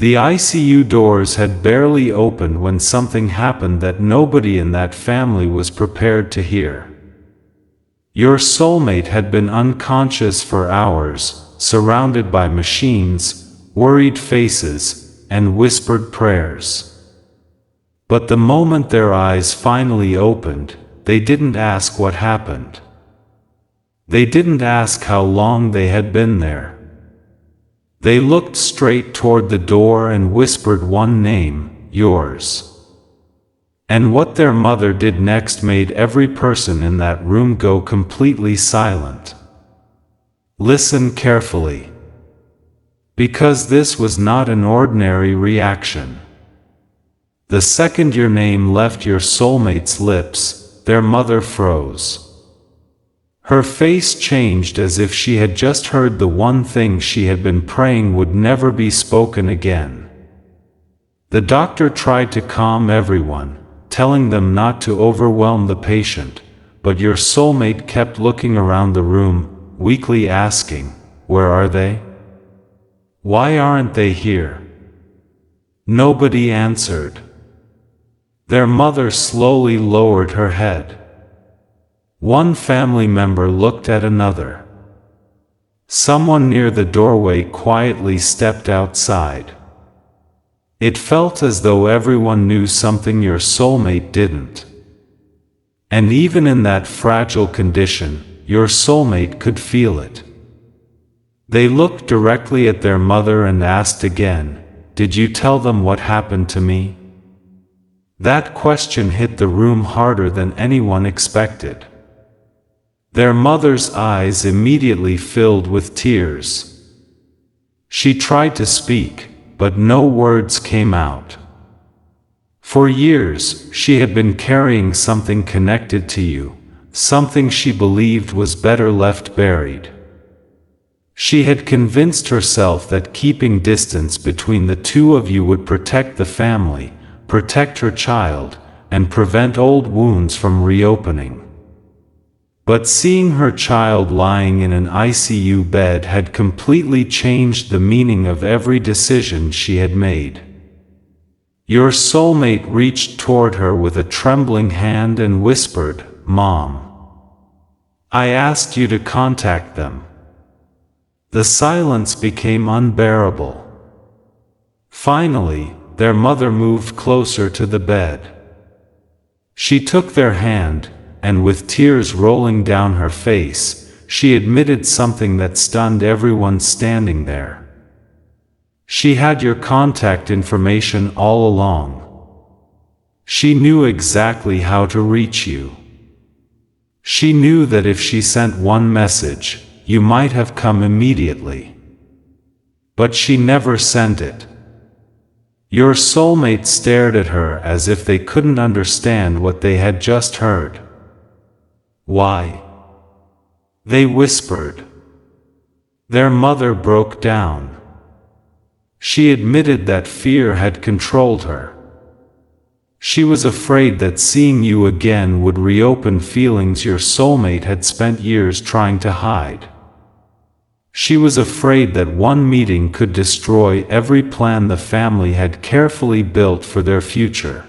The ICU doors had barely opened when something happened that nobody in that family was prepared to hear. Your soulmate had been unconscious for hours, surrounded by machines, worried faces, and whispered prayers. But the moment their eyes finally opened, they didn't ask what happened. They didn't ask how long they had been there. They looked straight toward the door and whispered one name, yours. And what their mother did next made every person in that room go completely silent. Listen carefully. Because this was not an ordinary reaction. The second your name left your soulmate's lips, their mother froze. Her face changed as if she had just heard the one thing she had been praying would never be spoken again. The doctor tried to calm everyone, telling them not to overwhelm the patient, but your soulmate kept looking around the room, weakly asking, "Where are they? Why aren't they here?" Nobody answered. Their mother slowly lowered her head. One family member looked at another. Someone near the doorway quietly stepped outside. It felt as though everyone knew something your soulmate didn't. And even in that fragile condition, your soulmate could feel it. They looked directly at their mother and asked again, "Did you tell them what happened to me?" That question hit the room harder than anyone expected. Their mother's eyes immediately filled with tears. She tried to speak, but no words came out. For years, she had been carrying something connected to you, something she believed was better left buried. She had convinced herself that keeping distance between the two of you would protect the family, protect her child, and prevent old wounds from reopening. But seeing her child lying in an ICU bed had completely changed the meaning of every decision she had made. Your soulmate reached toward her with a trembling hand and whispered, "Mom, I asked you to contact them." The silence became unbearable. Finally, their mother moved closer to the bed. She took their hand, and with tears rolling down her face, she admitted something that stunned everyone standing there. She had your contact information all along. She knew exactly how to reach you. She knew that if she sent one message, you might have come immediately. But she never sent it. Your soulmate stared at her as if they couldn't understand what they had just heard. "Why?" they whispered. Their mother broke down. She admitted that fear had controlled her. She was afraid that seeing you again would reopen feelings your soulmate had spent years trying to hide. She was afraid that one meeting could destroy every plan the family had carefully built for their future.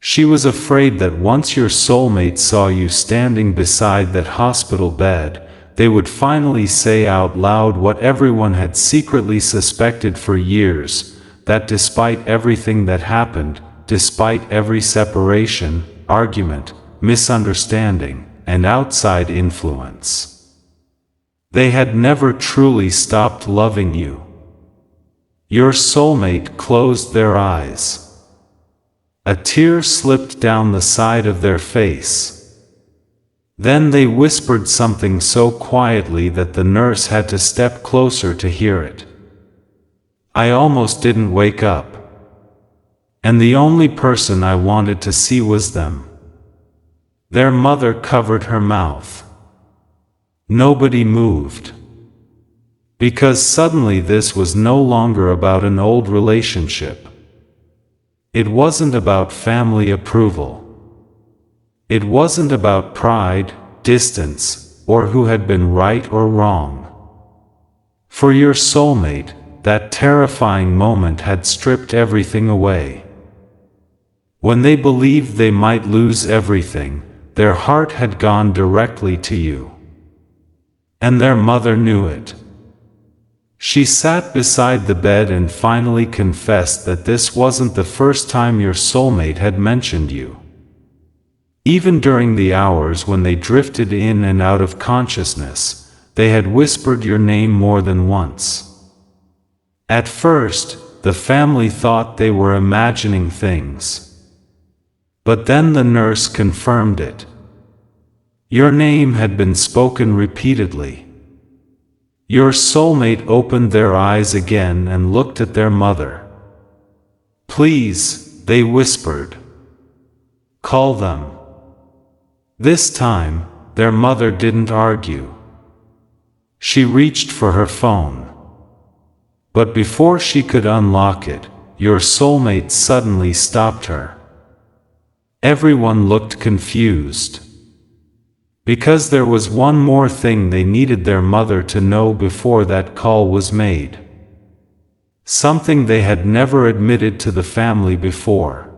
She was afraid that once your soulmate saw you standing beside that hospital bed, they would finally say out loud what everyone had secretly suspected for years, that despite everything that happened, despite every separation, argument, misunderstanding, and outside influence, they had never truly stopped loving you. Your soulmate closed their eyes. A tear slipped down the side of their face. Then they whispered something so quietly that the nurse had to step closer to hear it. "I almost didn't wake up. And the only person I wanted to see was them." Their mother covered her mouth. Nobody moved. Because suddenly this was no longer about an old relationship. It wasn't about family approval. It wasn't about pride, distance, or who had been right or wrong. For your soulmate, that terrifying moment had stripped everything away. When they believed they might lose everything, their heart had gone directly to you. And their mother knew it. She sat beside the bed and finally confessed that this wasn't the first time your soulmate had mentioned you. Even during the hours when they drifted in and out of consciousness, they had whispered your name more than once. At first, the family thought they were imagining things. But then the nurse confirmed it. Your name had been spoken repeatedly. Your soulmate opened their eyes again and looked at their mother. Please, they whispered. Call them. This time, their mother didn't argue. She reached for her phone. But before she could unlock it, your soulmate suddenly stopped her. Everyone looked confused. Because there was one more thing they needed their mother to know before that call was made. Something they had never admitted to the family before.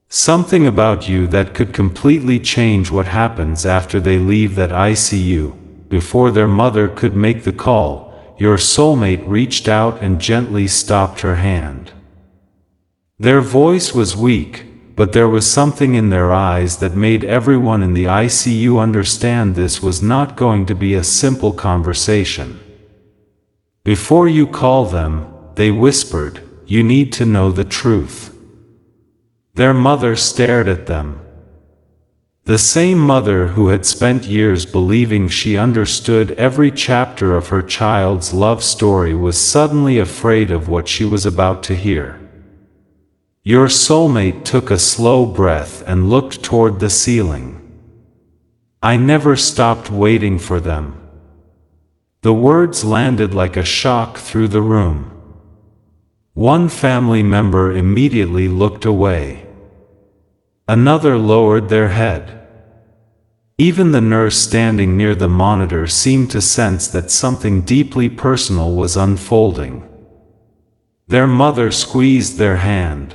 Something about you that could completely change what happens after they leave that ICU. Before their mother could make the call, your soulmate reached out and gently stopped her hand. Their voice was weak, but there was something in their eyes that made everyone in the ICU understand this was not going to be a simple conversation. Before you call them, they whispered, you need to know the truth. Their mother stared at them. The same mother who had spent years believing she understood every chapter of her child's love story was suddenly afraid of what she was about to hear. Your soulmate took a slow breath and looked toward the ceiling. I never stopped waiting for them. The words landed like a shock through the room. One family member immediately looked away. Another lowered their head. Even the nurse standing near the monitor seemed to sense that something deeply personal was unfolding. Their mother squeezed their hand.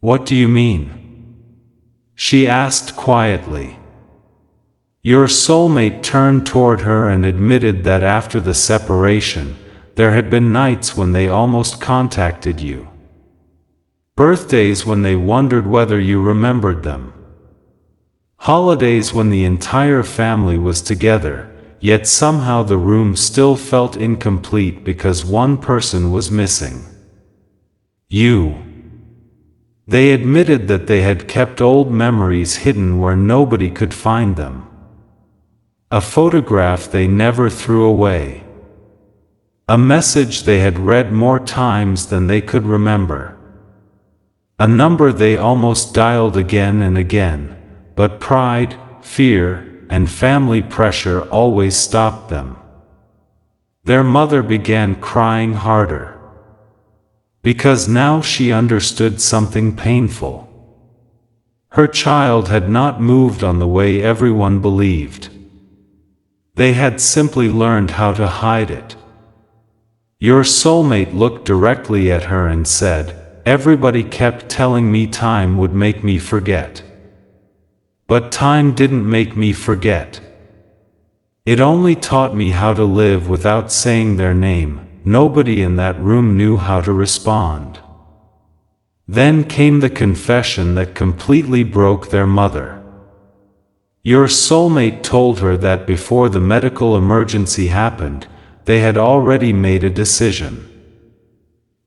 What do you mean? She asked quietly. Your soulmate turned toward her and admitted that after the separation, there had been nights when they almost contacted you. Birthdays when they wondered whether you remembered them. Holidays when the entire family was together, yet somehow the room still felt incomplete because one person was missing. You. They admitted that they had kept old memories hidden where nobody could find them. A photograph they never threw away. A message they had read more times than they could remember. A number they almost dialed again and again, but pride, fear, and family pressure always stopped them. Their mother began crying harder. Because now she understood something painful. Her child had not moved on the way everyone believed. They had simply learned how to hide it. Your soulmate looked directly at her and said, everybody kept telling me time would make me forget. But time didn't make me forget. It only taught me how to live without saying their name. Nobody in that room knew how to respond. Then came the confession that completely broke their mother. Your soulmate told her that before the medical emergency happened, they had already made a decision.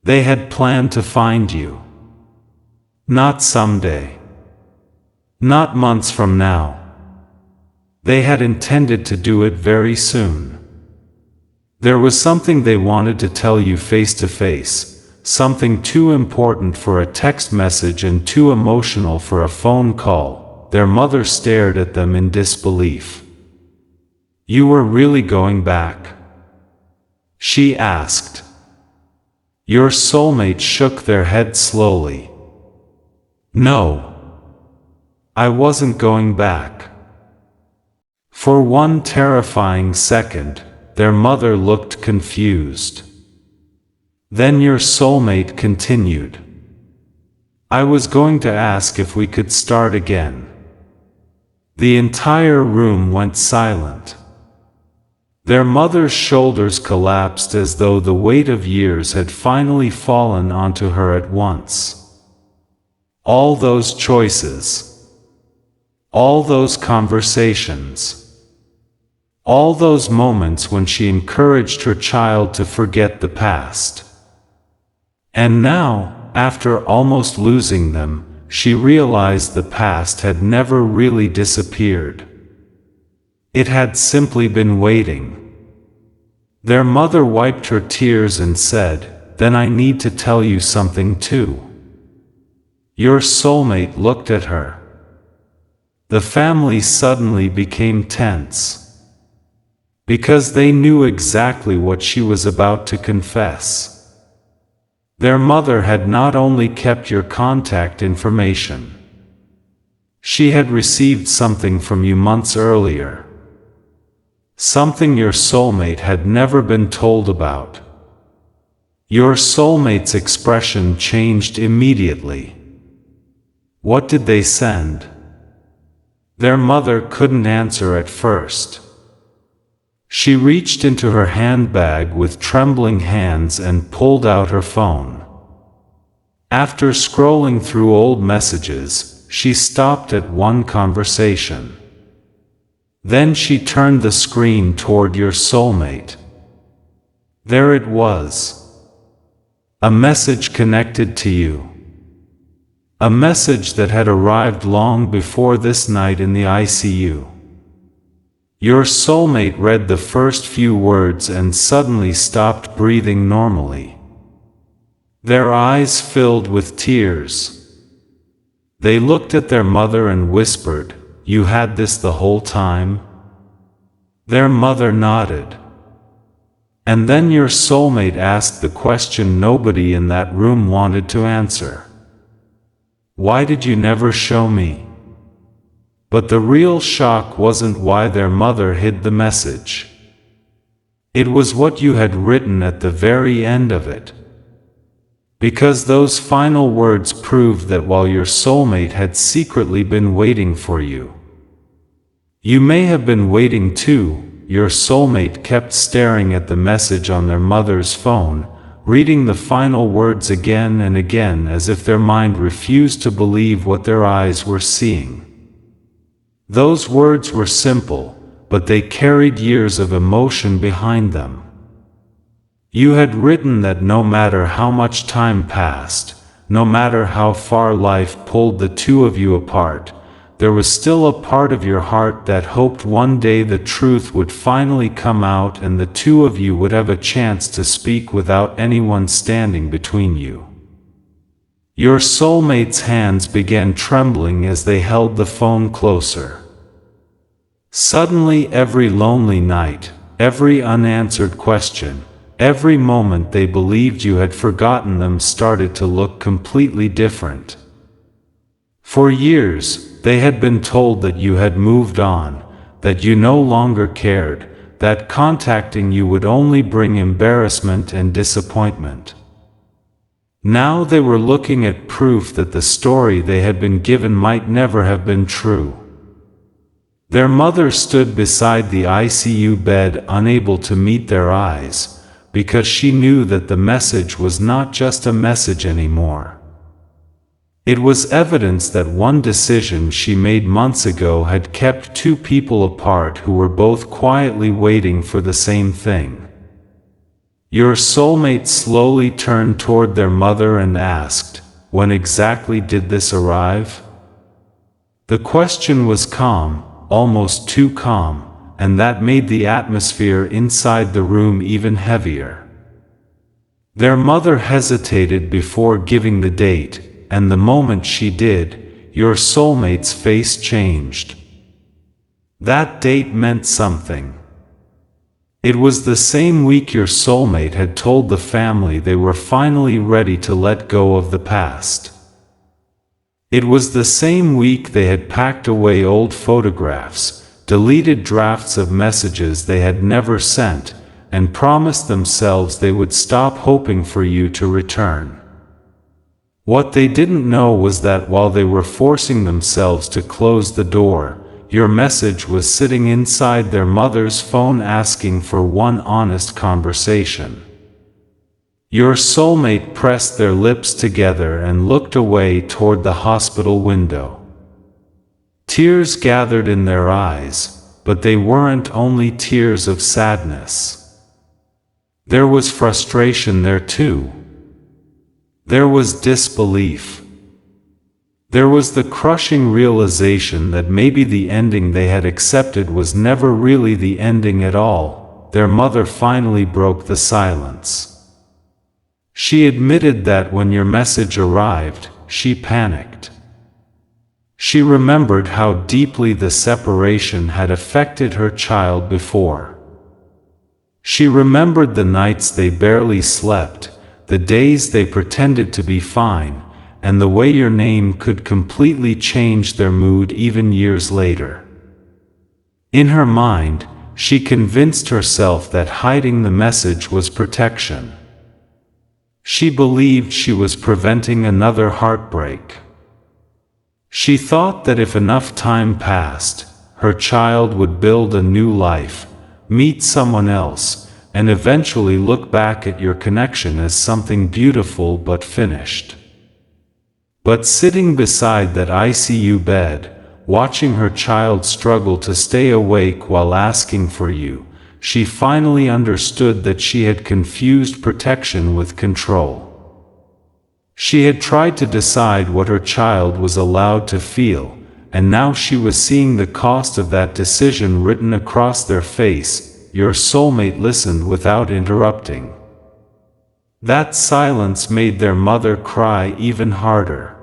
They had planned to find you. Not someday. Not months from now. They had intended to do it very soon. There was something they wanted to tell you face to face, something too important for a text message and too emotional for a phone call. Their mother stared at them in disbelief. You were really going back? She asked. Your soulmate shook their head slowly. No. I wasn't going back. For one terrifying second, their mother looked confused. Then your soulmate continued. I was going to ask if we could start again. The entire room went silent. Their mother's shoulders collapsed as though the weight of years had finally fallen onto her at once. All those choices. All those conversations. All those moments when she encouraged her child to forget the past. And now, after almost losing them, she realized the past had never really disappeared. It had simply been waiting. Their mother wiped her tears and said, "Then I need to tell you something too." Your soulmate looked at her. The family suddenly became tense, because they knew exactly what she was about to confess. Their mother had not only kept your contact information. She had received something from you months earlier. Something your soulmate had never been told about. Your soulmate's expression changed immediately. What did they send? Their mother couldn't answer at first. She reached into her handbag with trembling hands and pulled out her phone. After scrolling through old messages, she stopped at one conversation. Then she turned the screen toward your soulmate. There it was. A message connected to you. A message that had arrived long before this night in the ICU. Your soulmate read the first few words and suddenly stopped breathing normally. Their eyes filled with tears. They looked at their mother and whispered, "You had this the whole time?" Their mother nodded. And then your soulmate asked the question nobody in that room wanted to answer. Why did you never show me? But the real shock wasn't why their mother hid the message. It was what you had written at the very end of it. Because those final words proved that while your soulmate had secretly been waiting for you, you may have been waiting too. Your soulmate kept staring at the message on their mother's phone, reading the final words again and again as if their mind refused to believe what their eyes were seeing. Those words were simple, but they carried years of emotion behind them. You had written that no matter how much time passed, no matter how far life pulled the two of you apart, there was still a part of your heart that hoped one day the truth would finally come out and the two of you would have a chance to speak without anyone standing between you. Your soulmate's hands began trembling as they held the phone closer. Suddenly, every lonely night, every unanswered question, every moment they believed you had forgotten them started to look completely different. For years, they had been told that you had moved on, that you no longer cared, that contacting you would only bring embarrassment and disappointment. Now they were looking at proof that the story they had been given might never have been true. Their mother stood beside the ICU bed, unable to meet their eyes, because she knew that the message was not just a message anymore. It was evidence that one decision she made months ago had kept two people apart who were both quietly waiting for the same thing. Your soulmate slowly turned toward their mother and asked, "When exactly did this arrive?" The question was calm, almost too calm, and that made the atmosphere inside the room even heavier. Their mother hesitated before giving the date, and the moment she did, your soulmate's face changed. That date meant something. It was the same week your soulmate had told the family they were finally ready to let go of the past. It was the same week they had packed away old photographs, deleted drafts of messages they had never sent, and promised themselves they would stop hoping for you to return. What they didn't know was that while they were forcing themselves to close the door, your message was sitting inside their mother's phone asking for one honest conversation. Your soulmate pressed their lips together and looked away toward the hospital window. Tears gathered in their eyes, but they weren't only tears of sadness. There was frustration there too. There was disbelief. There was the crushing realization that maybe the ending they had accepted was never really the ending at all. Their mother finally broke the silence. She admitted that when your message arrived, she panicked. She remembered how deeply the separation had affected her child before. She remembered the nights they barely slept, the days they pretended to be fine, and the way your name could completely change their mood even years later. In her mind, she convinced herself that hiding the message was protection. She believed she was preventing another heartbreak. She thought that if enough time passed, her child would build a new life, meet someone else, and eventually look back at your connection as something beautiful but finished. But sitting beside that ICU bed, watching her child struggle to stay awake while asking for you, she finally understood that she had confused protection with control. She had tried to decide what her child was allowed to feel, and now she was seeing the cost of that decision written across their face. Your soulmate listened without interrupting. That silence made their mother cry even harder.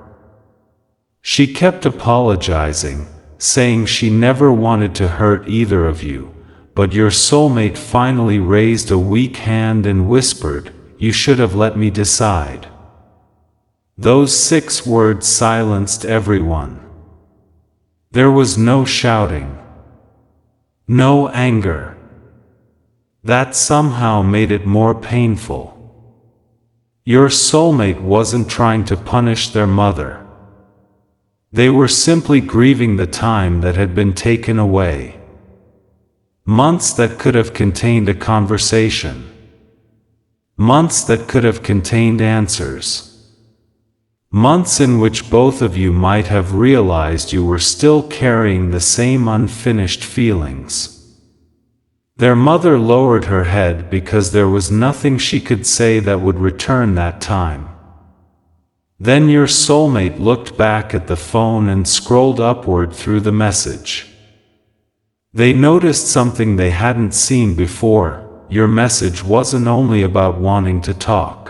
She kept apologizing, saying she never wanted to hurt either of you, but your soulmate finally raised a weak hand and whispered, "You should have let me decide." Those 6 words silenced everyone. There was no shouting, no anger. That somehow made it more painful. Your soulmate wasn't trying to punish their mother. They were simply grieving the time that had been taken away. Months that could have contained a conversation. Months that could have contained answers. Months in which both of you might have realized you were still carrying the same unfinished feelings. Their mother lowered her head because there was nothing she could say that would return that time. Then your soulmate looked back at the phone and scrolled upward through the message. They noticed something they hadn't seen before. Your message wasn't only about wanting to talk.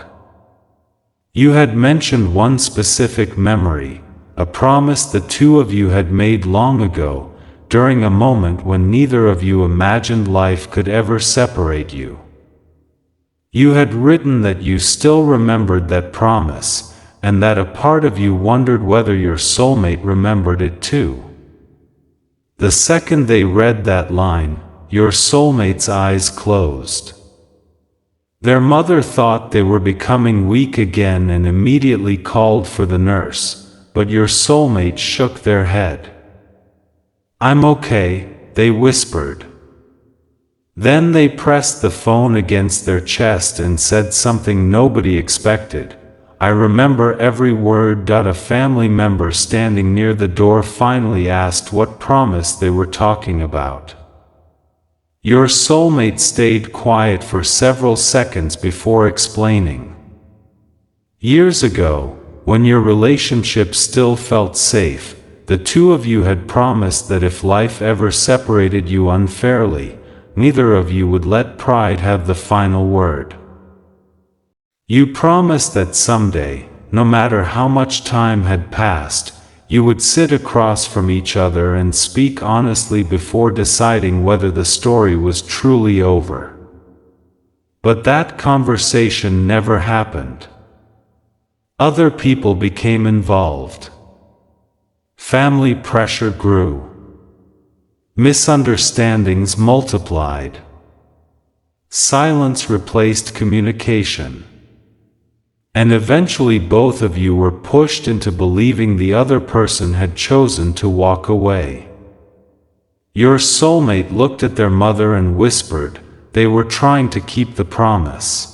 You had mentioned one specific memory, a promise the two of you had made long ago, during a moment when neither of you imagined life could ever separate you. You had written that you still remembered that promise, and that a part of you wondered whether your soulmate remembered it too. The second they read that line, your soulmate's eyes closed. Their mother thought they were becoming weak again and immediately called for the nurse, but your soulmate shook their head. "I'm okay," they whispered. Then they pressed the phone against their chest and said something nobody expected. "I remember every word." A family member standing near the door finally asked what promise they were talking about. Your soulmate stayed quiet for several seconds before explaining. Years ago, when your relationship still felt safe, the two of you had promised that if life ever separated you unfairly, neither of you would let pride have the final word. You promised that someday, no matter how much time had passed, you would sit across from each other and speak honestly before deciding whether the story was truly over. But that conversation never happened. Other people became involved. Family pressure grew. Misunderstandings multiplied. Silence replaced communication. And eventually both of you were pushed into believing the other person had chosen to walk away. Your soulmate looked at their mother and whispered, "They were trying to keep the promise."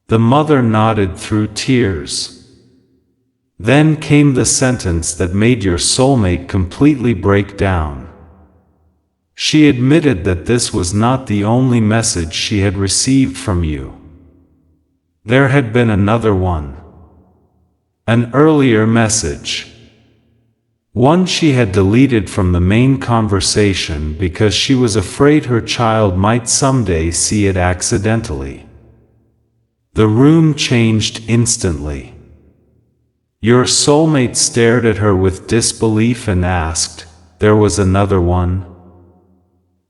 The mother nodded through tears. Then came the sentence that made your soulmate completely break down. She admitted that this was not the only message she had received from you. There had been another one. An earlier message. One she had deleted from the main conversation because she was afraid her child might someday see it accidentally. The room changed instantly. Your soulmate stared at her with disbelief and asked, "There was another one?"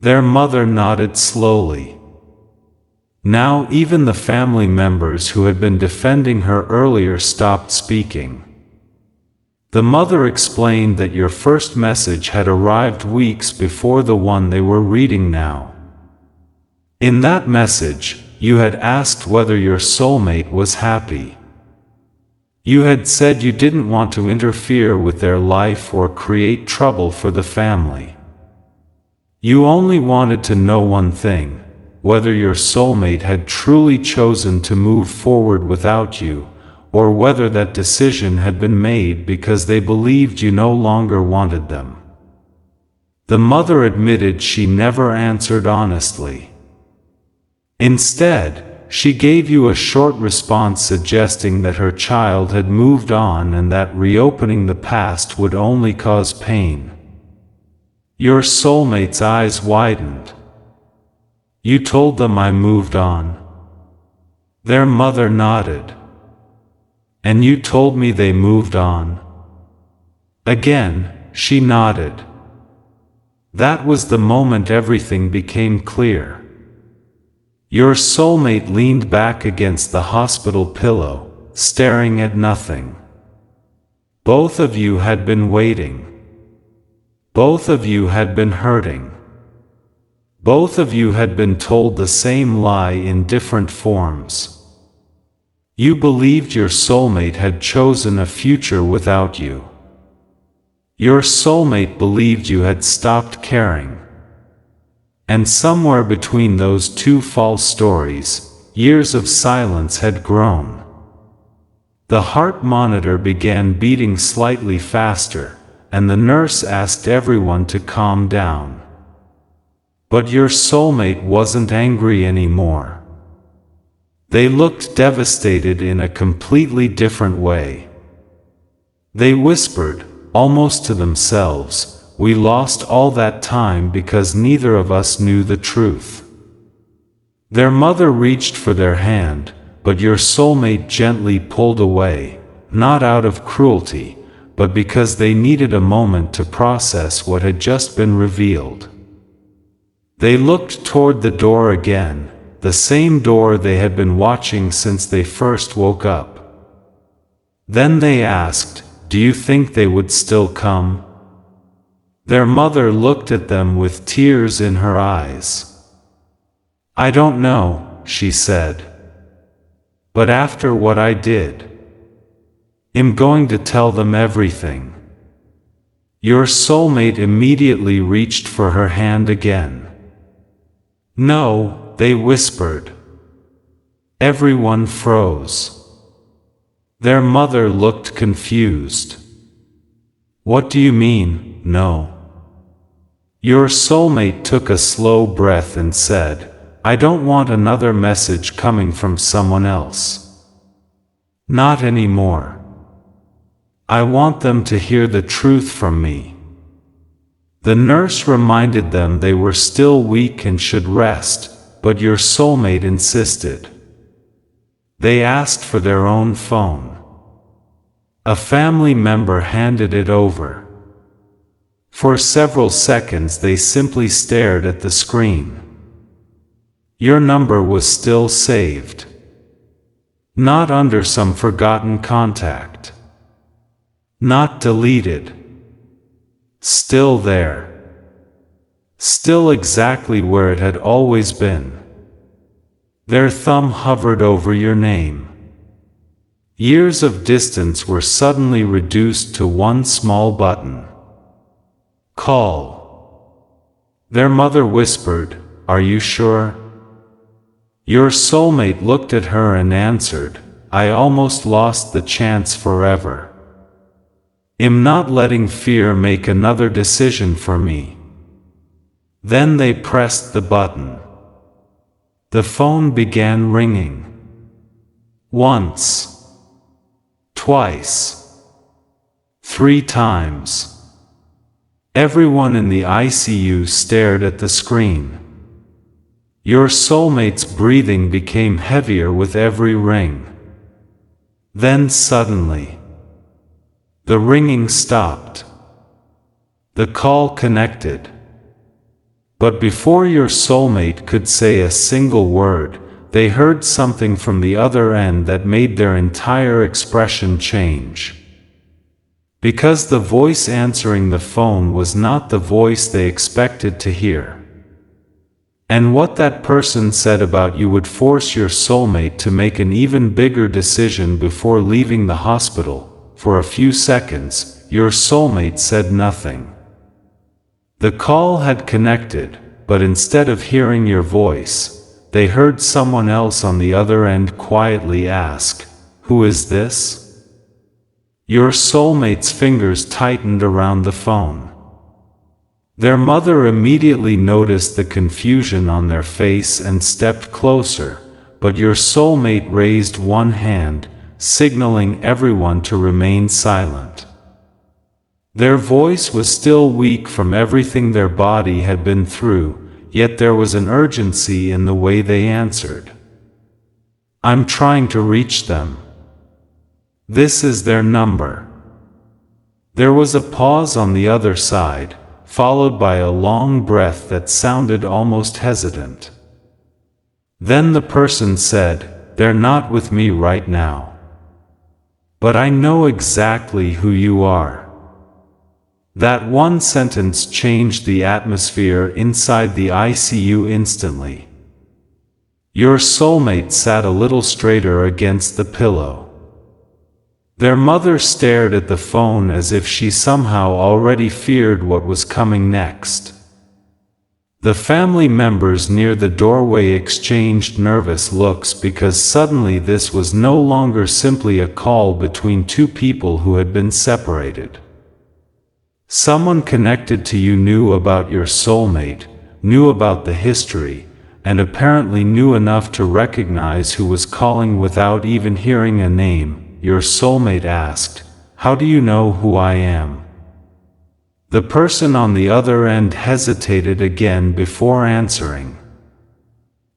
Their mother nodded slowly. Now even the family members who had been defending her earlier stopped speaking. The mother explained that your first message had arrived weeks before the one they were reading now. In that message, you had asked whether your soulmate was happy. You had said you didn't want to interfere with their life or create trouble for the family. You only wanted to know one thing: whether your soulmate had truly chosen to move forward without you, or whether that decision had been made because they believed you no longer wanted them. The mother admitted she never answered honestly. Instead, she gave you a short response suggesting that her child had moved on and that reopening the past would only cause pain. Your soulmate's eyes widened. "You told them I moved on?" Their mother nodded. "And you told me they moved on?" Again, she nodded. That was the moment everything became clear. Your soulmate leaned back against the hospital pillow, staring at nothing. Both of you had been waiting. Both of you had been hurting. Both of you had been told the same lie in different forms. You believed your soulmate had chosen a future without you. Your soulmate believed you had stopped caring. And somewhere between those two false stories, years of silence had grown. The heart monitor began beating slightly faster, and the nurse asked everyone to calm down. But your soulmate wasn't angry anymore. They looked devastated in a completely different way. They whispered, almost to themselves, "We lost all that time because neither of us knew the truth." Their mother reached for their hand, but your soulmate gently pulled away, not out of cruelty, but because they needed a moment to process what had just been revealed. They looked toward the door again, the same door they had been watching since they first woke up. Then they asked, "Do you think they would still come?" Their mother looked at them with tears in her eyes. "I don't know," she said. "But after what I did, I'm going to tell them everything." Your soulmate immediately reached for her hand again. "No," they whispered. Everyone froze. Their mother looked confused. "What do you mean, no?" Your soulmate took a slow breath and said, "I don't want another message coming from someone else. Not anymore. I want them to hear the truth from me." The nurse reminded them they were still weak and should rest, but your soulmate insisted. They asked for their own phone. A family member handed it over. For several seconds they simply stared at the screen. Your number was still saved. Not under some forgotten contact. Not deleted. Still there. Still exactly where it had always been. Their thumb hovered over your name. Years of distance were suddenly reduced to one small button. Call. Their mother whispered, "Are you sure?" Your soulmate looked at her and answered, "I almost lost the chance forever. I'm not letting fear make another decision for me." Then they pressed the button. The phone began ringing. Once. Twice. 3 times. Everyone in the ICU stared at the screen. Your soulmate's breathing became heavier with every ring. Then suddenly, the ringing stopped. The call connected. But before your soulmate could say a single word, they heard something from the other end that made their entire expression change. Because the voice answering the phone was not the voice they expected to hear. And what that person said about you would force your soulmate to make an even bigger decision before leaving the hospital. For a few seconds, your soulmate said nothing. The call had connected, but instead of hearing your voice, they heard someone else on the other end quietly ask, "Who is this?" Your soulmate's fingers tightened around the phone. Their mother immediately noticed the confusion on their face and stepped closer, but your soulmate raised one hand, signaling everyone to remain silent. Their voice was still weak from everything their body had been through, yet there was an urgency in the way they answered. "I'm trying to reach them. This is their number." There was a pause on the other side, followed by a long breath that sounded almost hesitant. Then the person said, "They're not with me right now. But I know exactly who you are." That one sentence changed the atmosphere inside the ICU instantly. Your soulmate sat a little straighter against the pillow. Their mother stared at the phone as if she somehow already feared what was coming next. The family members near the doorway exchanged nervous looks because suddenly this was no longer simply a call between two people who had been separated. Someone connected to you knew about your soulmate, knew about the history, and apparently knew enough to recognize who was calling without even hearing a name. Your soulmate asked, "How do you know who I am?" The person on the other end hesitated again before answering.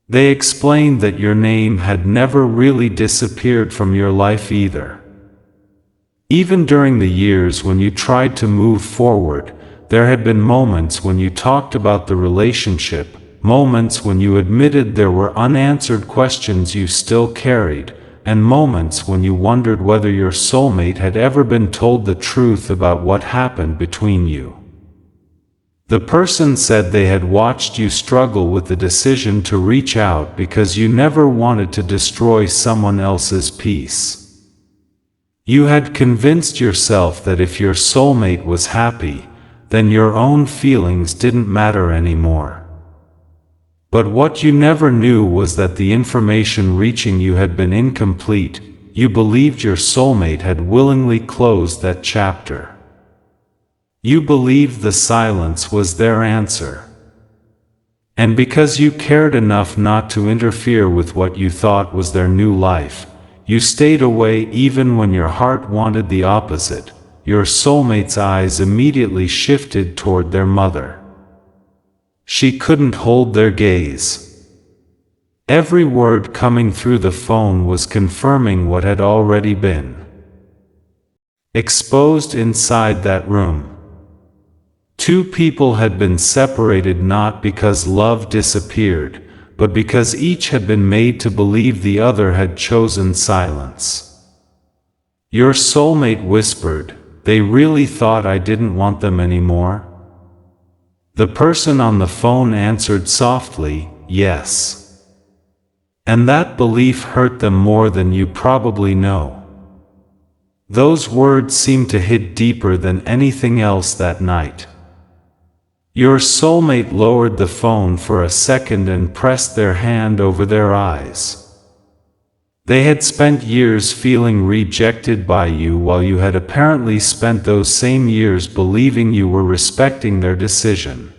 They explained that your name had never really disappeared from your life either. Even during the years when you tried to move forward, there had been moments when you talked about the relationship, moments when you admitted there were unanswered questions you still carried, and moments when you wondered whether your soulmate had ever been told the truth about what happened between you. The person said they had watched you struggle with the decision to reach out because you never wanted to destroy someone else's peace. You had convinced yourself that if your soulmate was happy, then your own feelings didn't matter anymore. But what you never knew was that the information reaching you had been incomplete. You believed your soulmate had willingly closed that chapter. You believed the silence was their answer. And because you cared enough not to interfere with what you thought was their new life, you stayed away even when your heart wanted the opposite. Your soulmate's eyes immediately shifted toward their mother. She couldn't hold their gaze. Every word coming through the phone was confirming what had already been exposed inside that room. Two people had been separated not because love disappeared, but because each had been made to believe the other had chosen silence. Your soulmate whispered, "They really thought I didn't want them anymore?" The person on the phone answered softly, "Yes." And that belief hurt them more than you probably know. Those words seemed to hit deeper than anything else that night. Your soulmate lowered the phone for a second and pressed their hand over their eyes. They had spent years feeling rejected by you while you had apparently spent those same years believing you were respecting their decision.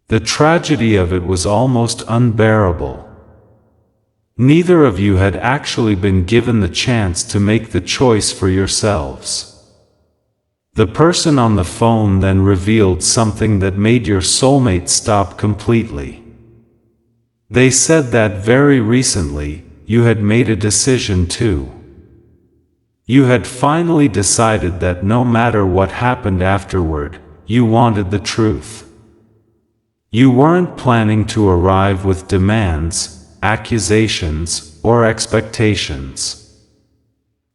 The tragedy of it was almost unbearable. Neither of you had actually been given the chance to make the choice for yourselves. The person on the phone then revealed something that made your soulmate stop completely. They said that very recently, you had made a decision too. You had finally decided that no matter what happened afterward, you wanted the truth. You weren't planning to arrive with demands, accusations, or expectations.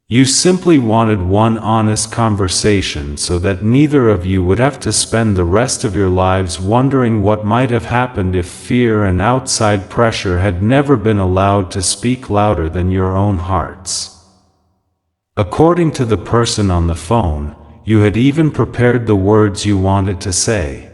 You simply wanted one honest conversation so that neither of you would have to spend the rest of your lives wondering what might have happened if fear and outside pressure had never been allowed to speak louder than your own hearts. According to the person on the phone, you had even prepared the words you wanted to say.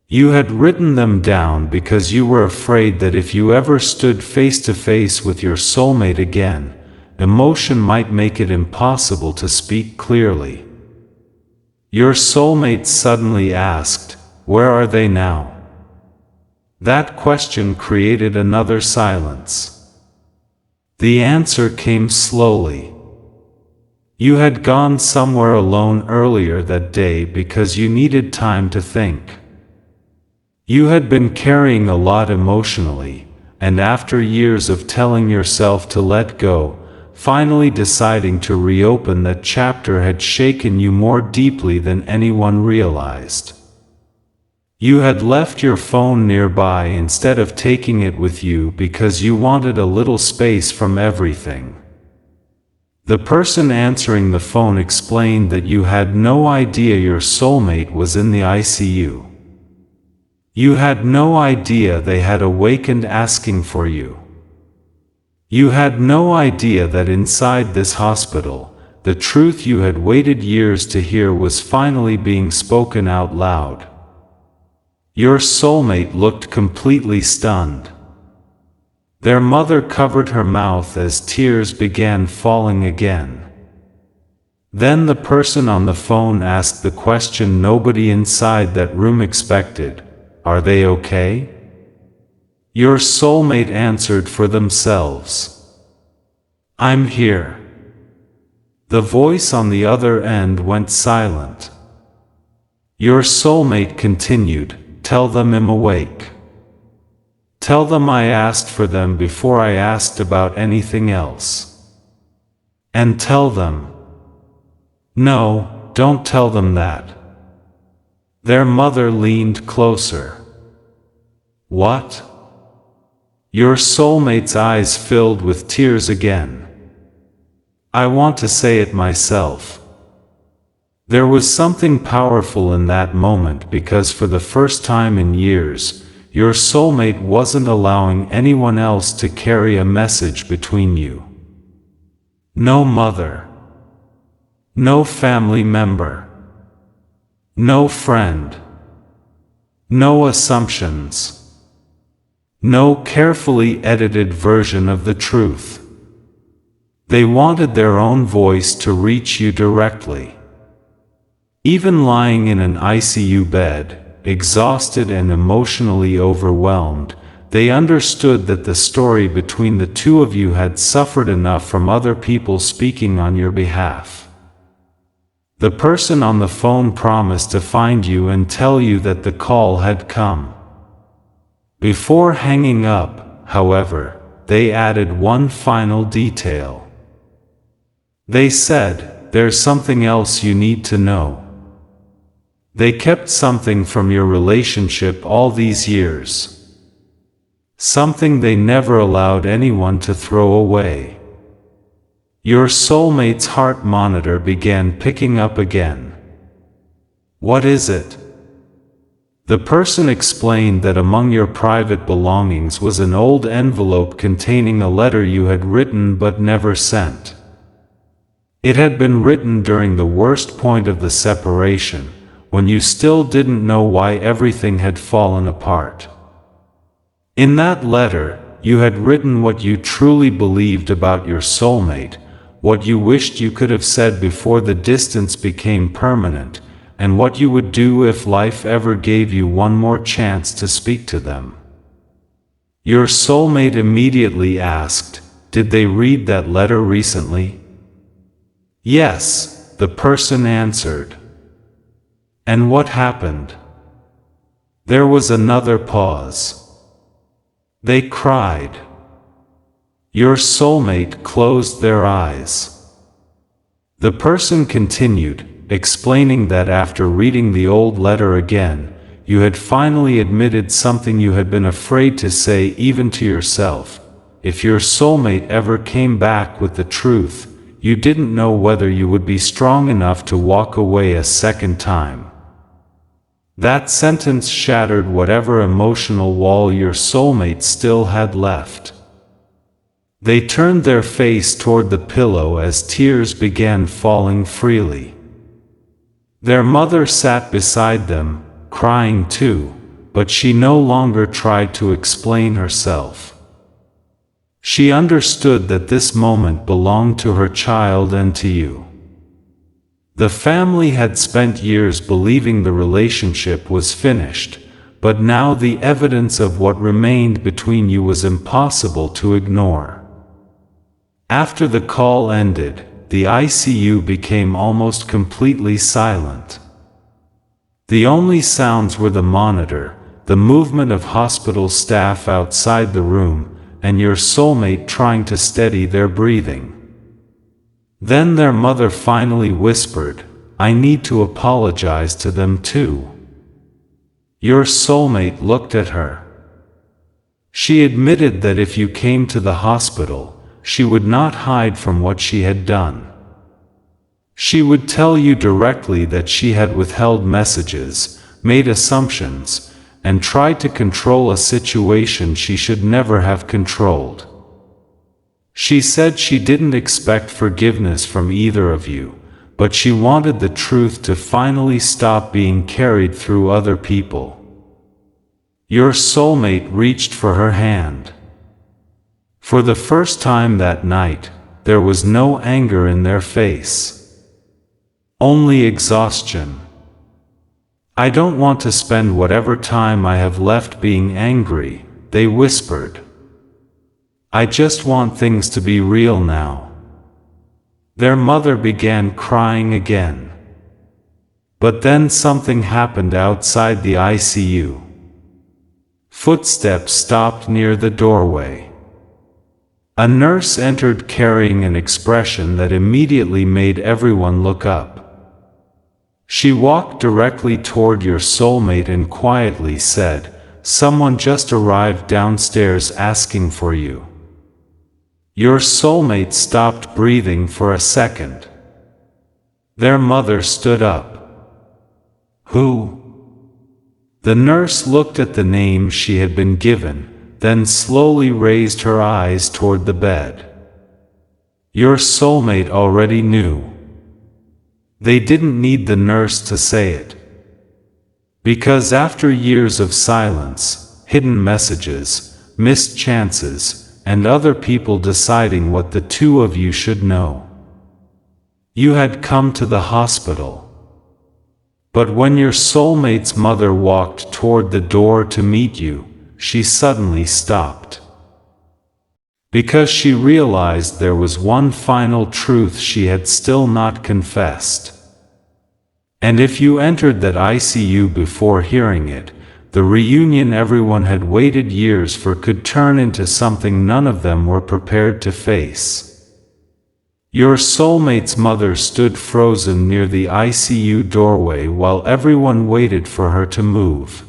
You had written them down because you were afraid that if you ever stood face to face with your soulmate again, emotion might make it impossible to speak clearly. Your soulmate suddenly asked, "Where are they now?" That question created another silence. The answer came slowly. You had gone somewhere alone earlier that day because you needed time to think. You had been carrying a lot emotionally, and after years of telling yourself to let go, finally deciding to reopen that chapter had shaken you more deeply than anyone realized. You had left your phone nearby instead of taking it with you because you wanted a little space from everything. The person answering the phone explained that you had no idea your soulmate was in the ICU. You had no idea they had awakened asking for you. You had no idea that inside this hospital, the truth you had waited years to hear was finally being spoken out loud. Your soulmate looked completely stunned. Their mother covered her mouth as tears began falling again. Then the person on the phone asked the question nobody inside that room expected, "Are they okay?" Your soulmate answered for themselves, "I'm here." The voice on the other end went silent. Your soulmate continued, "Tell them I'm awake. Tell them I asked for them before I asked about anything else. And tell them..." "No, don't tell them that." Their mother leaned closer. "What?" Your soulmate's eyes filled with tears again. "I want to say it myself." There was something powerful in that moment because for the first time in years, your soulmate wasn't allowing anyone else to carry a message between you. No mother. No family member. No friend. No assumptions. No carefully edited version of the truth. They wanted their own voice to reach you directly. Even lying in an ICU bed, exhausted and emotionally overwhelmed, they understood that the story between the two of you had suffered enough from other people speaking on your behalf. The person on the phone promised to find you and tell you that the call had come. Before hanging up, however, they added one final detail. They said, "There's something else you need to know." They kept something from your relationship all these years. Something they never allowed anyone to throw away. Your soulmate's heart monitor began picking up again. "What is it?" The person explained that among your private belongings was an old envelope containing a letter you had written but never sent. It had been written during the worst point of the separation, when you still didn't know why everything had fallen apart. In that letter, you had written what you truly believed about your soulmate, what you wished you could have said before the distance became permanent, and what you would do if life ever gave you one more chance to speak to them. Your soulmate immediately asked, "Did they read that letter recently?" "Yes," the person answered. "And what happened?" There was another pause. "They cried." Your soulmate closed their eyes. The person continued, explaining that after reading the old letter again, you had finally admitted something you had been afraid to say even to yourself. If your soulmate ever came back with the truth, you didn't know whether you would be strong enough to walk away a second time. That sentence shattered whatever emotional wall your soulmate still had left. They turned their face toward the pillow as tears began falling freely. Their mother sat beside them, crying too, but she no longer tried to explain herself. She understood that this moment belonged to her child and to you. The family had spent years believing the relationship was finished, but now the evidence of what remained between you was impossible to ignore. After the call ended, the ICU became almost completely silent. The only sounds were the monitor, the movement of hospital staff outside the room, and your soulmate trying to steady their breathing. Then their mother finally whispered, "I need to apologize to them too." Your soulmate looked at her. She admitted that if you came to the hospital, she would not hide from what she had done. She would tell you directly that she had withheld messages, made assumptions, and tried to control a situation she should never have controlled. She said she didn't expect forgiveness from either of you, but she wanted the truth to finally stop being carried through other people. Your soulmate reached for her hand. For the first time that night, there was no anger in their face. Only exhaustion. "I don't want to spend whatever time I have left being angry," they whispered. "I just want things to be real now." Their mother began crying again. But then something happened outside the ICU. Footsteps stopped near the doorway. A nurse entered carrying an expression that immediately made everyone look up. She walked directly toward your soulmate and quietly said, "Someone just arrived downstairs asking for you." Your soulmate stopped breathing for a second. Their mother stood up. "Who?" The nurse looked at the name she had been given, then slowly raised her eyes toward the bed. Your soulmate already knew. They didn't need the nurse to say it. Because after years of silence, hidden messages, missed chances, and other people deciding what the two of you should know, you had come to the hospital. But when your soulmate's mother walked toward the door to meet you, she suddenly stopped. Because she realized there was one final truth she had still not confessed. And if you entered that ICU before hearing it, the reunion everyone had waited years for could turn into something none of them were prepared to face. Your soulmate's mother stood frozen near the ICU doorway while everyone waited for her to move.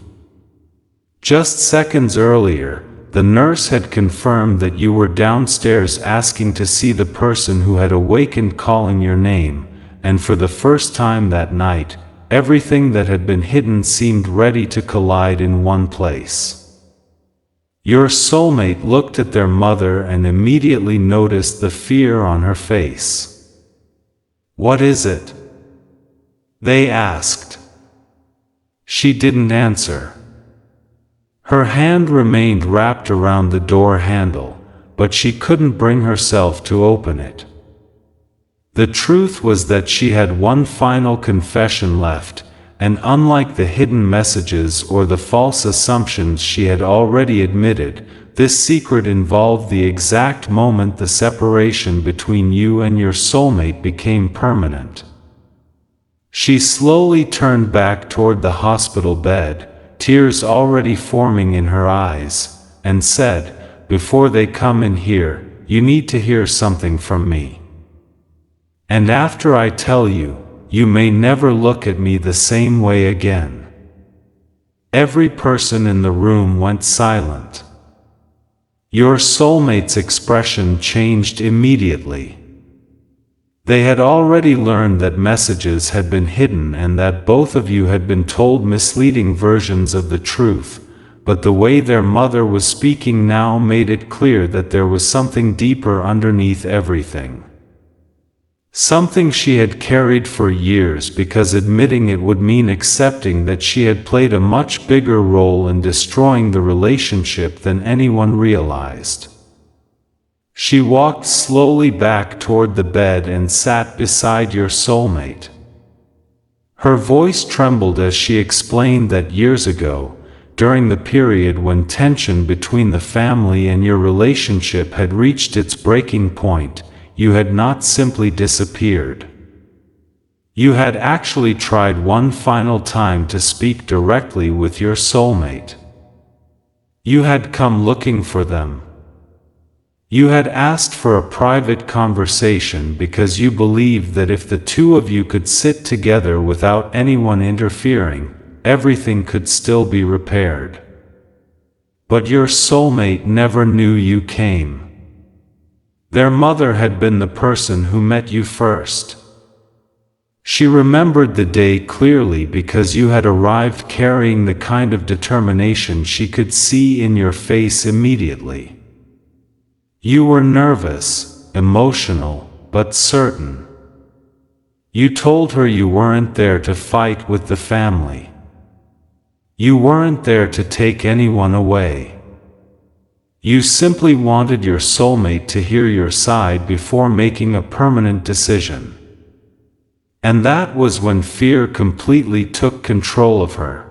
Just seconds earlier, the nurse had confirmed that you were downstairs asking to see the person who had awakened calling your name, and for the first time that night, everything that had been hidden seemed ready to collide in one place. Your soulmate looked at their mother and immediately noticed the fear on her face. "What is it?" they asked. She didn't answer. Her hand remained wrapped around the door handle, but she couldn't bring herself to open it. The truth was that she had one final confession left, and unlike the hidden messages or the false assumptions she had already admitted, this secret involved the exact moment the separation between you and your soulmate became permanent. She slowly turned back toward the hospital bed, tears already forming in her eyes, and said, "Before they come in here, you need to hear something from me. And after I tell you, you may never look at me the same way again." Every person in the room went silent. Your soulmate's expression changed immediately. They had already learned that messages had been hidden and that both of you had been told misleading versions of the truth, but the way their mother was speaking now made it clear that there was something deeper underneath everything. Something she had carried for years, because admitting it would mean accepting that she had played a much bigger role in destroying the relationship than anyone realized. She walked slowly back toward the bed and sat beside your soulmate. Her voice trembled as she explained that years ago, during the period when tension between the family and your relationship had reached its breaking point, you had not simply disappeared. You had actually tried one final time to speak directly with your soulmate. You had come looking for them. You had asked for a private conversation because you believed that if the two of you could sit together without anyone interfering, everything could still be repaired. But your soulmate never knew you came. Their mother had been the person who met you first. She remembered the day clearly because you had arrived carrying the kind of determination she could see in your face immediately. You were nervous, emotional, but certain. You told her you weren't there to fight with the family. You weren't there to take anyone away. You simply wanted your soulmate to hear your side before making a permanent decision. And that was when fear completely took control of her.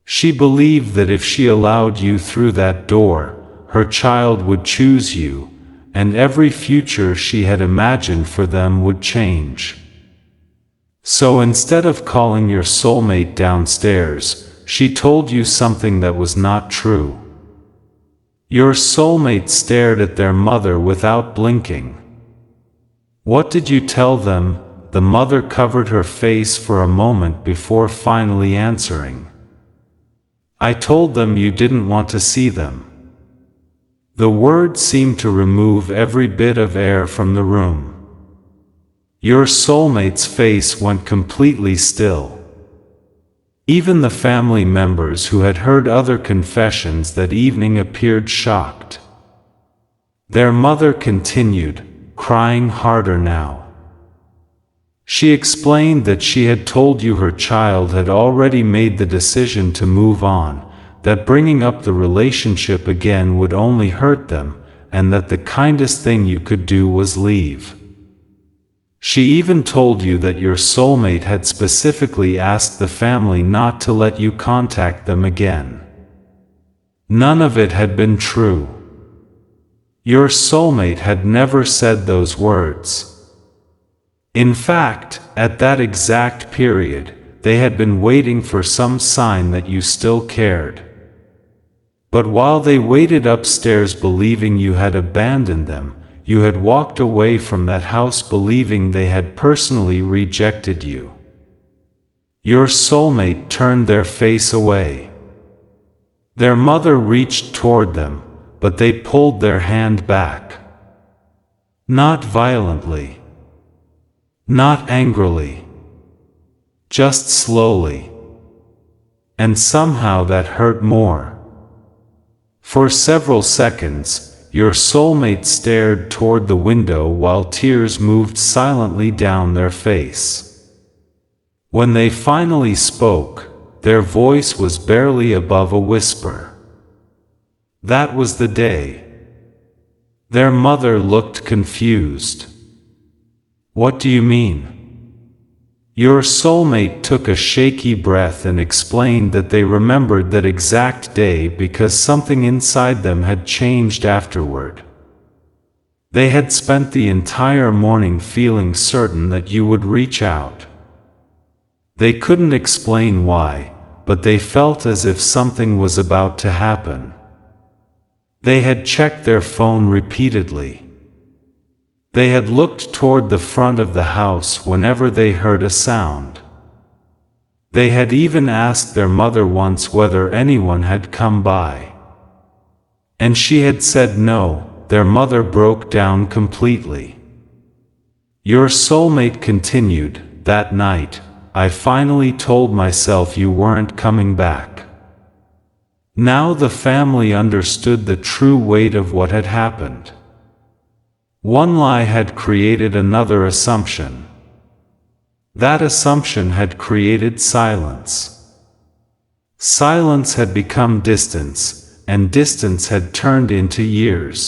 She believed that if she allowed you through that door, her child would choose you, and every future she had imagined for them would change. So instead of calling your soulmate downstairs, she told you something that was not true. Your soulmate stared at their mother without blinking. "What did you tell them?" The mother covered her face for a moment before finally answering. "I told them you didn't want to see them." The word seemed to remove every bit of air from the room. Your soulmate's face went completely still. Even the family members who had heard other confessions that evening appeared shocked. Their mother continued, crying harder now. She explained that she had told you her child had already made the decision to move on, that bringing up the relationship again would only hurt them, and that the kindest thing you could do was leave. She even told you that your soulmate had specifically asked the family not to let you contact them again. None of it had been true. Your soulmate had never said those words. In fact, at that exact period, they had been waiting for some sign that you still cared. But while they waited upstairs believing you had abandoned them, you had walked away from that house believing they had personally rejected you. Your soulmate turned their face away. Their mother reached toward them, but they pulled their hand back. Not violently. Not angrily. just slowly. And somehow that hurt more. For several seconds, your soulmate stared toward the window while tears moved silently down their face. When they finally spoke, their voice was barely above a whisper. That was the day. Their mother looked confused. What do you mean? Your soulmate took a shaky breath and explained that they remembered that exact day because something inside them had changed afterward. They had spent the entire morning feeling certain that you would reach out. They couldn't explain why, but they felt as if something was about to happen. They had checked their phone repeatedly. They had looked toward the front of the house whenever they heard a sound. They had even asked their mother once whether anyone had come by. And she had said no. Their mother broke down completely. Your soulmate continued, "That night, I finally told myself you weren't coming back." Now the family understood the true weight of what had happened. One lie had created another assumption. That assumption had created silence. Silence had become distance, and distance had turned into years.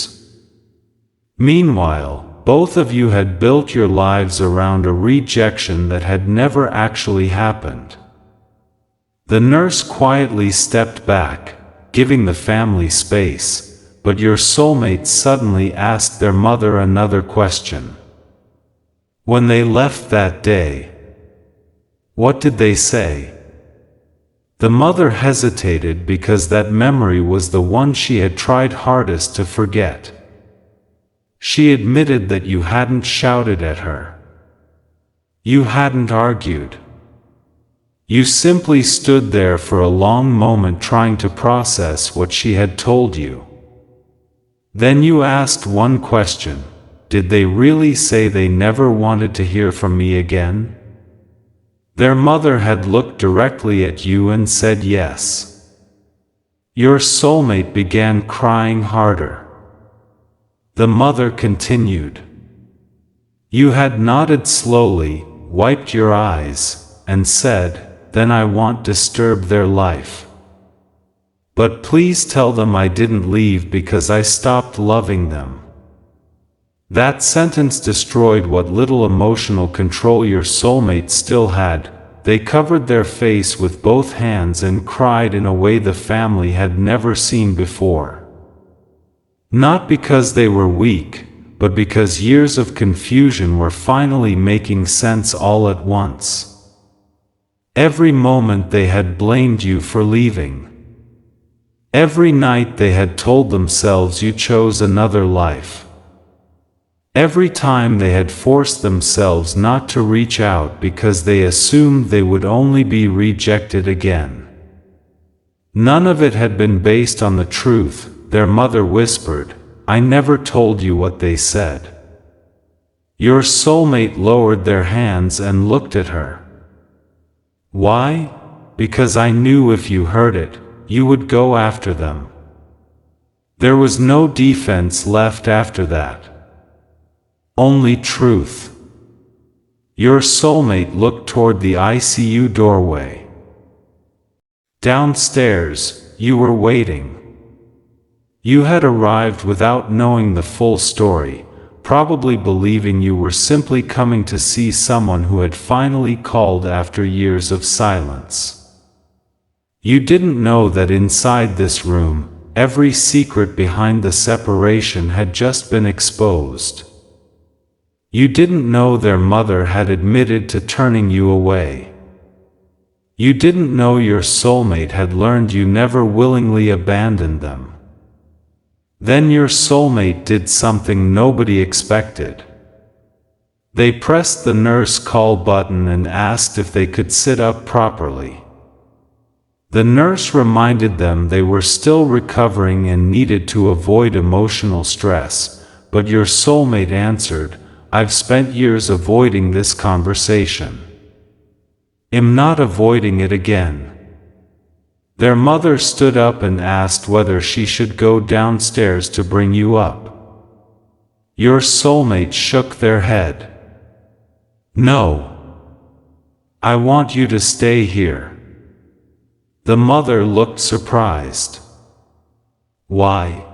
Meanwhile, both of you had built your lives around a rejection that had never actually happened. The nurse quietly stepped back, giving the family space. But your soulmate suddenly asked their mother another question. When they left that day, what did they say? The mother hesitated because that memory was the one she had tried hardest to forget. She admitted that you hadn't shouted at her. You hadn't argued. You simply stood there for a long moment trying to process what she had told you. Then you asked one question: did they really say they never wanted to hear from me again? Their mother had looked directly at you and said yes. Your soulmate began crying harder. The mother continued. You had nodded slowly, wiped your eyes, and said, "Then I won't disturb their life. But please tell them I didn't leave because I stopped loving them." That sentence destroyed what little emotional control your soulmate still had. They covered their face with both hands and cried in a way the family had never seen before. Not because they were weak, but because years of confusion were finally making sense all at once. Every moment they had blamed you for leaving. Every night they had told themselves you chose another life. Every time they had forced themselves not to reach out because they assumed they would only be rejected again. None of it had been based on the truth. Their mother whispered, "I never told you what they said." Your soulmate lowered their hands and looked at her. "Why? Because I knew if you heard it, you would go after them." There was no defense left after that. Only truth. Your soulmate looked toward the ICU doorway. Downstairs, you were waiting. You had arrived without knowing the full story, probably believing you were simply coming to see someone who had finally called after years of silence. You didn't know that inside this room, every secret behind the separation had just been exposed. You didn't know their mother had admitted to turning you away. You didn't know your soulmate had learned you never willingly abandoned them. Then your soulmate did something nobody expected. They pressed the nurse call button and asked if they could sit up properly. The nurse reminded them they were still recovering and needed to avoid emotional stress, but your soulmate answered, "I've spent years avoiding this conversation." am not avoiding it again. Their mother stood up and asked whether she should go downstairs to bring you up. Your soulmate shook their head. No. I want you to stay here. The mother looked surprised. Why?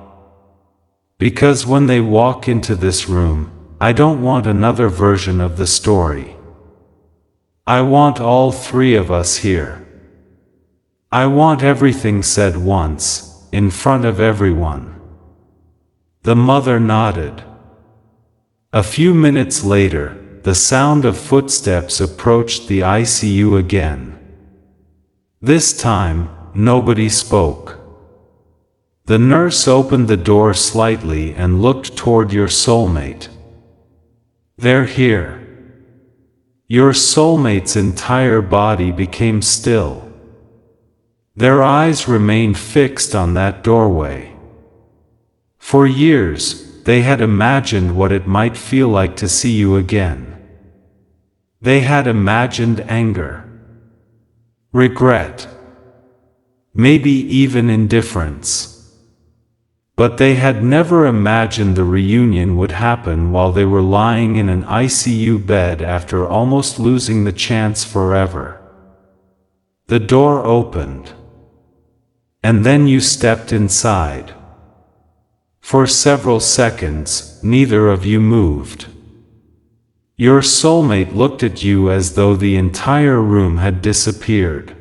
Because when they walk into this room, I don't want another version of the story. I want all three of us here. I want everything said once, in front of everyone. The mother nodded. A few minutes later, the sound of footsteps approached the ICU again. This time, nobody spoke. The nurse opened the door slightly and looked toward your soulmate. They're here. Your soulmate's entire body became still. Their eyes remained fixed on that doorway. For years, they had imagined what it might feel like to see you again. They had imagined anger, regret, maybe even indifference. But they had never imagined the reunion would happen while they were lying in an ICU bed after almost losing the chance forever. The door opened. And then you stepped inside. For several seconds, neither of you moved. Your soulmate looked at you as though the entire room had disappeared.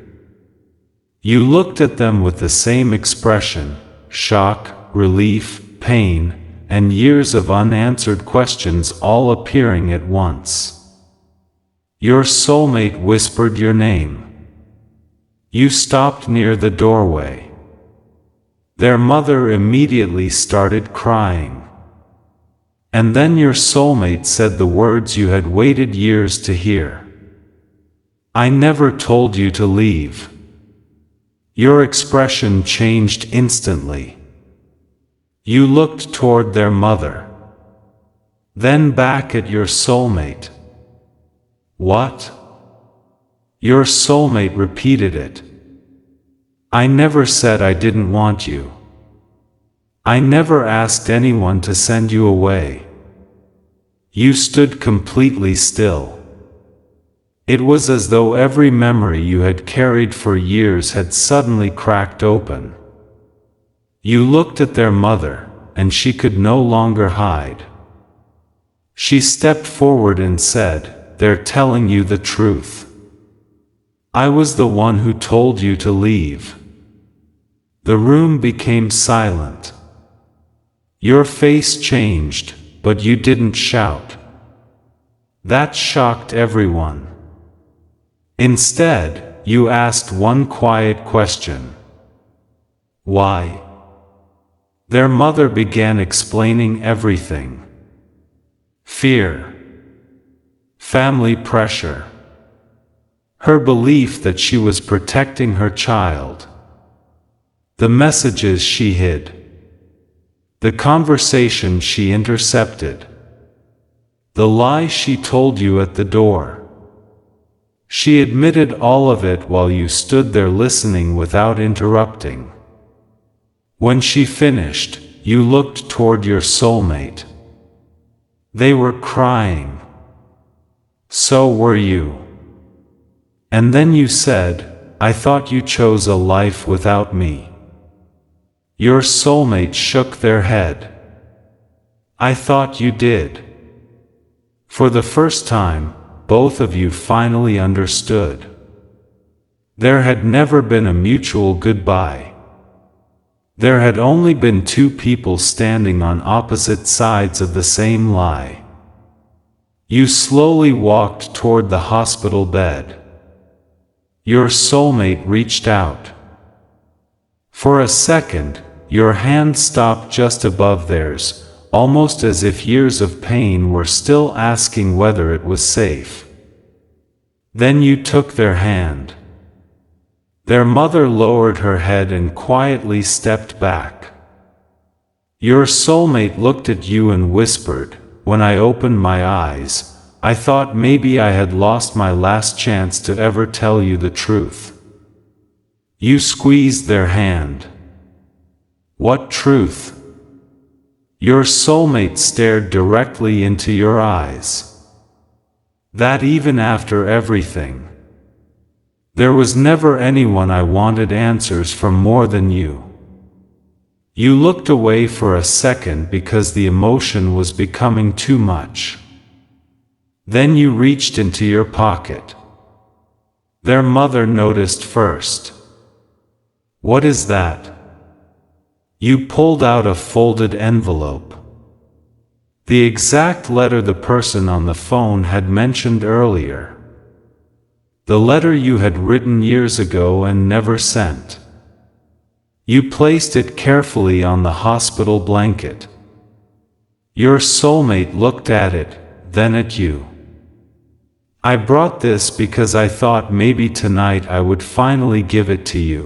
You looked at them with the same expression: shock, relief, pain, and years of unanswered questions all appearing at once. Your soulmate whispered your name. You stopped near the doorway. Their mother immediately started crying. And then your soulmate said the words you had waited years to hear. I never told you to leave. Your expression changed instantly. You looked toward their mother. Then back at your soulmate. What? Your soulmate repeated it. I never said I didn't want you. I never asked anyone to send you away. You stood completely still. It was as though every memory you had carried for years had suddenly cracked open. You looked at their mother, and she could no longer hide. She stepped forward and said, "They're telling you the truth. I was the one who told you to leave." The room became silent. Your face changed, but you didn't shout. That shocked everyone. Instead, you asked one quiet question. Why? Their mother began explaining everything. Fear. Family pressure. Her belief that she was protecting her child. The messages she hid. The conversation she intercepted. The lie she told you at the door. She admitted all of it while you stood there listening without interrupting. When she finished, you looked toward your soulmate. They were crying. So were you. And then you said, "I thought you chose a life without me." Your soulmate shook their head. I thought you did. For the first time, both of you finally understood. There had never been a mutual goodbye. There had only been two people standing on opposite sides of the same lie. You slowly walked toward the hospital bed. Your soulmate reached out. For a second, your hand stopped just above theirs, almost as if years of pain were still asking whether it was safe. Then you took their hand. Their mother lowered her head and quietly stepped back. Your soulmate looked at you and whispered, "When I opened my eyes, I thought maybe I had lost my last chance to ever tell you the truth." You squeezed their hand. "What truth?" Your soulmate stared directly into your eyes. "That even after everything, there was never anyone I wanted answers from more than you." You looked away for a second because the emotion was becoming too much. Then you reached into your pocket. Their mother noticed first. "What is that?" You pulled out a folded envelope. The exact letter the person on the phone had mentioned earlier. The letter you had written years ago and never sent. You placed it carefully on the hospital blanket. Your soulmate looked at it, then at you. "I brought this because I thought maybe tonight I would finally give it to you."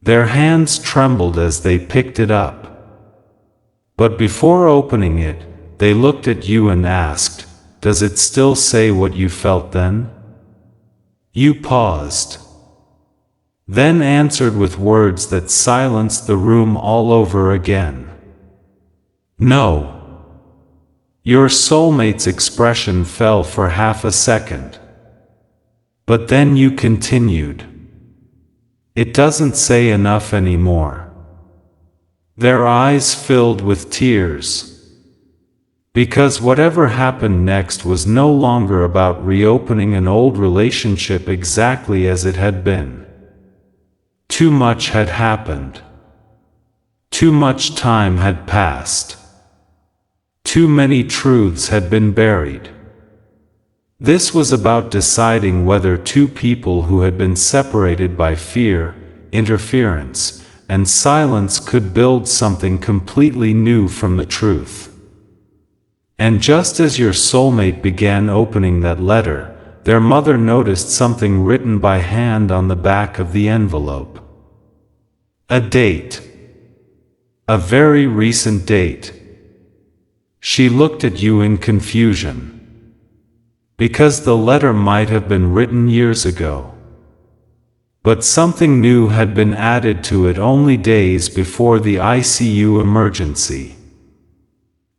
Their hands trembled as they picked it up. But before opening it, they looked at you and asked, "Does it still say what you felt then?" You paused. Then answered with words that silenced the room all over again. "No." Your soulmate's expression fell for half a second. But then you continued. "It doesn't say enough anymore." Their eyes filled with tears. Because whatever happened next was no longer about reopening an old relationship exactly as it had been. Too much had happened. Too much time had passed. Too many truths had been buried. This was about deciding whether two people who had been separated by fear, interference, and silence could build something completely new from the truth. And just as your soulmate began opening that letter, their mother noticed something written by hand on the back of the envelope. A date. A very recent date. She looked at you in confusion. Because the letter might have been written years ago. But something new had been added to it only days before the ICU emergency.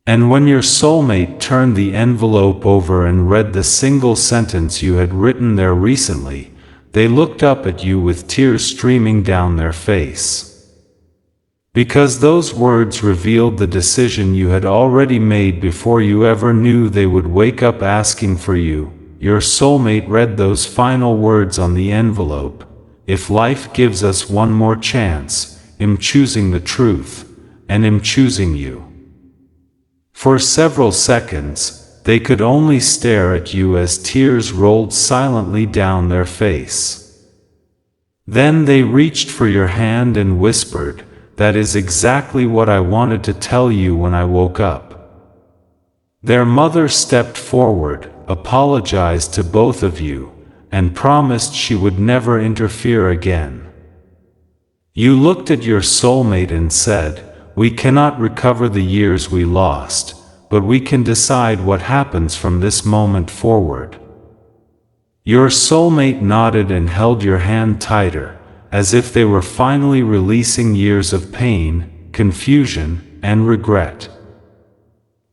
And when your soulmate turned the envelope over and read the single sentence you had written there recently, they looked up at you with tears streaming down their face. Because those words revealed the decision you had already made before you ever knew they would wake up asking for you, your soulmate read those final words on the envelope. "If life gives us one more chance, I'm choosing the truth, and I'm choosing you." For several seconds, they could only stare at you as tears rolled silently down their face. Then they reached for your hand and whispered, "That is exactly what I wanted to tell you when I woke up." Their mother stepped forward, apologized to both of you, and promised she would never interfere again. You looked at your soulmate and said, "We cannot recover the years we lost, but we can decide what happens from this moment forward." Your soulmate nodded and held your hand tighter, as if they were finally releasing years of pain, confusion, and regret.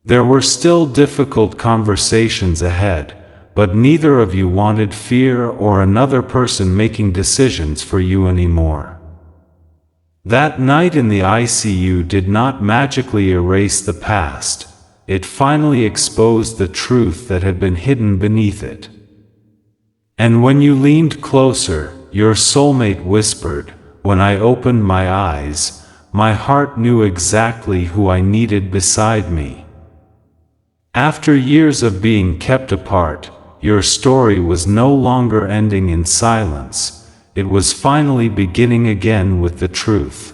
There were still difficult conversations ahead, but neither of you wanted fear or another person making decisions for you anymore. That night in the ICU did not magically erase the past, it finally exposed the truth that had been hidden beneath it. And when you leaned closer, your soulmate whispered, "When I opened my eyes, my heart knew exactly who I needed beside me." After years of being kept apart, your story was no longer ending in silence, it was finally beginning again with the truth.